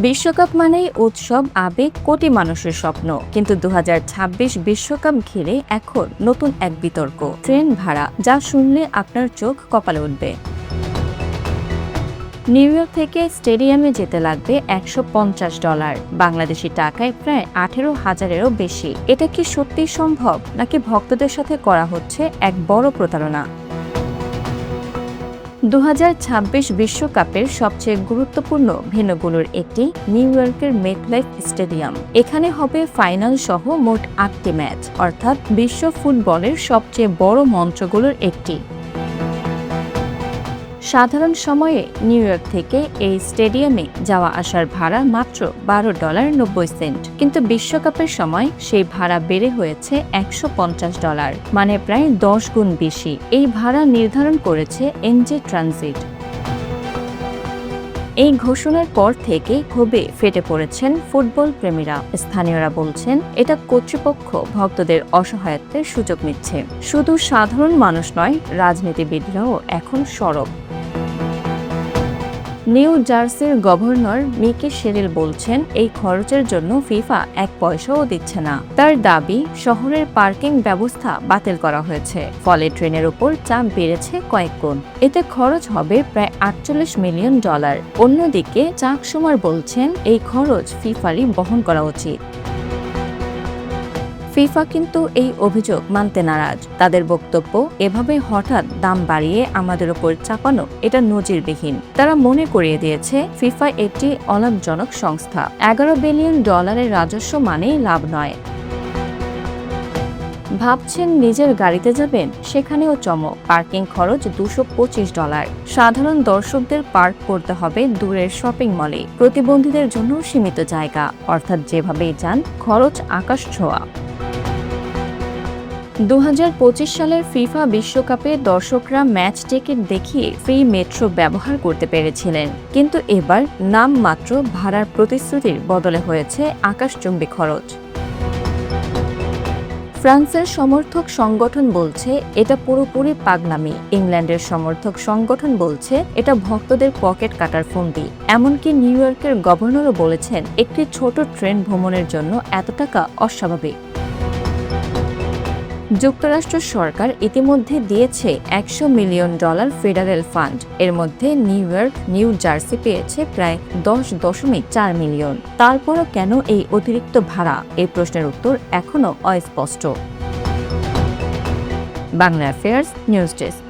বিশ্বকাপ মানেই উৎসব, আবেগ, কোটি মানুষের স্বপ্ন। কিন্তু 2026 বিশ্বকাপ ঘিরে এখন নতুন এক বিতর্ক, ট্রেন ভাড়া, যা শুনলে আপনার চোখ কপালে উঠবে। নিউ ইয়র্ক থেকে স্টেডিয়ামে যেতে লাগবে $150, বাংলাদেশি টাকায় প্রায় 18,000-এরও বেশি। এটা কি সত্যি সম্ভব, নাকি ভক্তদের সাথে করা হচ্ছে এক বড় প্রতারণা? 2026 বিশ্বকাপের সবচেয়ে গুরুত্বপূর্ণ ভেন্যুগুলোর একটি নিউ ইয়র্কের মেটলাইফ স্টেডিয়াম। এখানে হবে ফাইনাল সহ মোট 8টি ম্যাচ, অর্থাৎ বিশ্ব ফুটবলের সবচেয়ে বড় মঞ্চগুলোর একটি। সাধারণ সময়ে নিউ ইয়র্ক থেকে এই স্টেডিয়ামে যাওয়া আসার ভাড়া মাত্র $12.90, কিন্তু বিশ্বকাপের সময় সেই ভাড়া বেড়ে হয়েছে $150, মানে প্রায় 10 গুণ বেশি। এই ভাড়া নির্ধারণ করেছে এনজে ট্রানজিট। এই ঘোষণার পর থেকে ক্ষোভে ফেটে পড়েছেন ফুটবল প্রেমীরা। স্থানীয়রা বলছেন, এটা কর্তৃপক্ষ ভক্তদের অসহায়ত্বের সুযোগ নিচ্ছে। শুধু সাধারণ মানুষ নয়, রাজনীতিবিদরাও এখন সরব। নিউ জার্সির গভর্নর মিকি শেরিল বলছেন, এই খরচের জন্য ফিফা 1 পয়সাও দিচ্ছে না। তার দাবি, শহরের পার্কিং ব্যবস্থা বাতিল করা হয়েছে, ফলে ট্রেনের উপর চাপ বেড়েছে কয়েক গুণ। এতে খরচ হবে প্রায় $48 মিলিয়ন। অন্যদিকে চাক সুমার বলছেন, এই খরচ ফিফারই বহন করা উচিত। ফিফা কিন্তু এই অভিযোগ মানতে নারাজ। তাদের বক্তব্য, এভাবে হঠাৎ দাম বাড়িয়ে আমাদের উপর চাপানো এটা নজিরবিহীন। তারা মনে করিয়ে দিয়েছে, ফিফা একটি অলাভজনক সংস্থা। $11 বিলিয়ন রাজস্ব মানে লাভ নয়। ভাবছেন নিজের গাড়িতে যাবেন? সেখানেও চমক, পার্কিং খরচ $225। সাধারণ দর্শকদের পার্ক করতে হবে দূরের শপিং মলে। প্রতিবন্ধীদের জন্য সীমিত জায়গা, অর্থাৎ যেভাবেই যান খরচ আকাশ ছোঁয়া। 2025 সালের ফিফা বিশ্বকাপে দর্শকরা ম্যাচ টিকিট দেখিয়ে ফ্রি মেট্রো ব্যবহার করতে পেরেছিলেন, কিন্তু এবার নামমাত্র ভাড়ার প্রতিশ্রুতির বদলে হয়েছে আকাশচুম্বী খরচ। ফ্রান্সের সমর্থক সংগঠন বলছে, এটা পুরোপুরি পাগলামি। ইংল্যান্ডের সমর্থক সংগঠন বলছে, এটা ভক্তদের পকেট কাটার ফন্দি। এমনকি নিউ ইয়র্কের গভর্নরও বলেছেন, একটি ছোট ট্রেন ভ্রমণের জন্য এত টাকা অস্বাভাবিক। যুক্তরাষ্ট্র সরকার ইতিমধ্যে দিয়েছে $100 মিলিয়ন ফেডারেল ফান্ড। এর মধ্যে নিউ ইয়র্ক, নিউ জার্সি পেয়েছে প্রায় $10.4 মিলিয়ন। তারপরও কেন এই অতিরিক্ত ভাড়া? এই প্রশ্নের উত্তর এখনও অস্পষ্ট। Bangla affairs news desk.